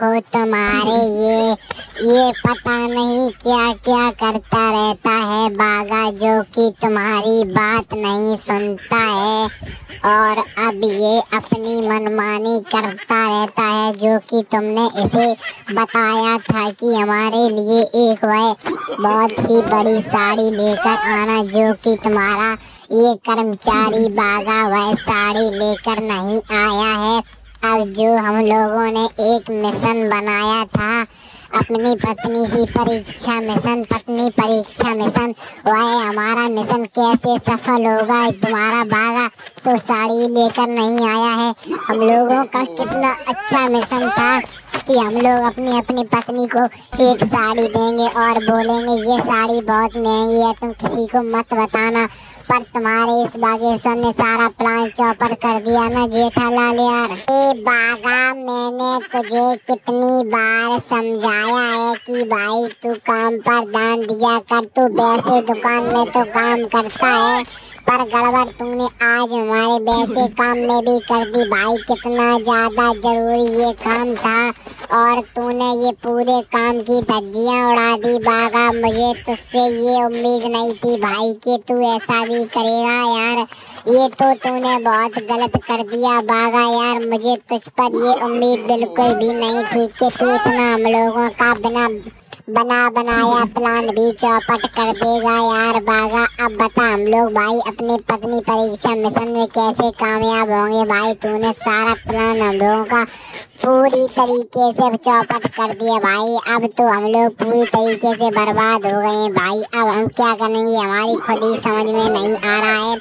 देखो तुम्हारे ये पता नहीं क्या क्या करता रहता है बागा, जो कि तुम्हारी बात नहीं सुनता है और अब ये अपनी मनमानी करता रहता है, जो कि तुमने इसे बताया था कि हमारे लिए एक वह बहुत ही बड़ी साड़ी लेकर आना, जो कि तुम्हारा ये कर्मचारी बागा वह साड़ी लेकर नहीं आया है। अब जो हम लोगों ने एक मिशन बनाया था अपनी पत्नी की परीक्षा मिशन, वह हमारा मिशन कैसे सफल होगा। तुम्हारा बागा तो साड़ी लेकर नहीं आया है। हम लोगों का कितना अच्छा मिशन था कि हम लोग अपनी अपनी पत्नी को एक साड़ी देंगे और बोलेंगे ये साड़ी बहुत महंगी है, तुम किसी को मत बताना। पर तुम्हारे इस बागेश्वर ने सारा प्लान चौपट कर दिया ना जेठालाल यार। ए बागा, मैंने तुझे कितनी बार समझाया है कि भाई तू काम पर ध्यान दिया कर, तू वैसे दुकान में तो काम करता है पर गड़बड़ तूने आज हमारे वैसे काम में भी कर दी भाई। कितना ज्यादा जरूरी ये काम था और तूने ये पूरे काम की धज्जियां उड़ा दी बागा। मुझे तुझसे ये उम्मीद नहीं थी भाई कि तू ऐसा भी करेगा यार। ये तो तूने बहुत गलत कर दिया बागा यार। मुझे तुझ पर ये उम्मीद बिल्कुल भी नहीं थी कि तू इतना हम लोगों का बना बनाया प्लान भी चौपट कर देगा यार बागा। अब बता हम लोग भाई अपनी पत्नी परीक्षा मिशन में कैसे कामयाब होंगे भाई। तूने सारा प्लान हम लोगों का पूरी तरीके से चौपट कर दिया भाई। अब तो हम लोग पूरी तरीके से बर्बाद हो गए हैं भाई। अब हम क्या करेंगे हमारी खुद ही समझ में नहीं आ रहा है।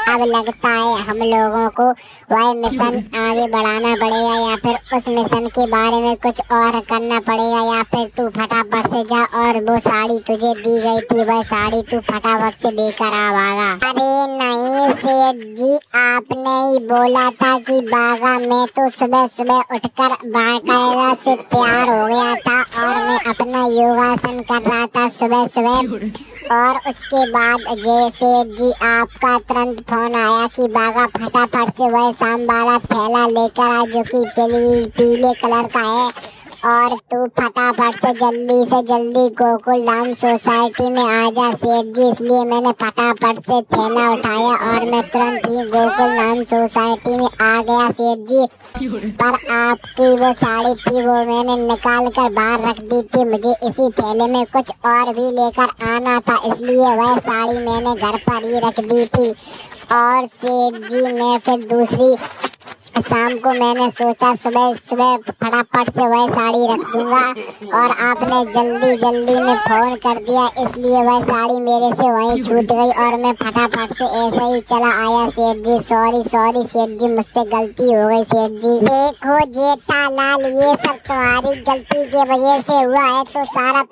अब लगता है हम लोगों को वह मिशन आगे बढ़ाना पड़ेगा या फिर उस मिशन के बारे में कुछ और करना पड़ेगा, या फिर तू फटाफट से जा और वो साड़ी तुझे दी गई थी वह साड़ी तू फटाफट से लेकर आ बागा। अरे नहीं सेठ जी, आपने ही बोला था कि बागा मैं तो सुबह सुबह उठकर बाकायदा से तैयार हो गया था और मैं अपना योगासन कर रहा था सुबह सुबह। और उसके बाद जैसे जी आपका तुरंत फोन आया कि बागा फटाफट से वह शाम वाला थैला लेकर आ जो कि पीले कलर का है और तू फटाफट से जल्दी गोकुल धाम सोसाइटी में आ जा सेठ जी। इसलिए मैंने फटाफट से थैला उठाया और मैं तुरंत ही गोकुल धाम सोसाइटी में आ गया सेठ जी। पर आपकी वो साड़ी थी वो मैंने निकाल कर बाहर रख दी थी। मुझे इसी थैले में कुछ और भी लेकर आना था, इसलिए वह साड़ी मैंने घर पर ही रख दी थी। और सेठ जी मैं फिर दूसरी शाम को मैंने सोचा सुबह सुबह फटाफट से वह साड़ी रख दूंगा और आपने जल्दी में फोन कर दिया, इसलिए वह साड़ी मेरे से वहीं छूट गई और मैं फटाफट से ऐसे ही चला आया सेठ जी। सॉरी सेठ जी, मुझसे गलती हो गई सेठ जी। देखो जेठालाल ये सब तुम्हारी गलती की वजह से हुआ है, तो सारा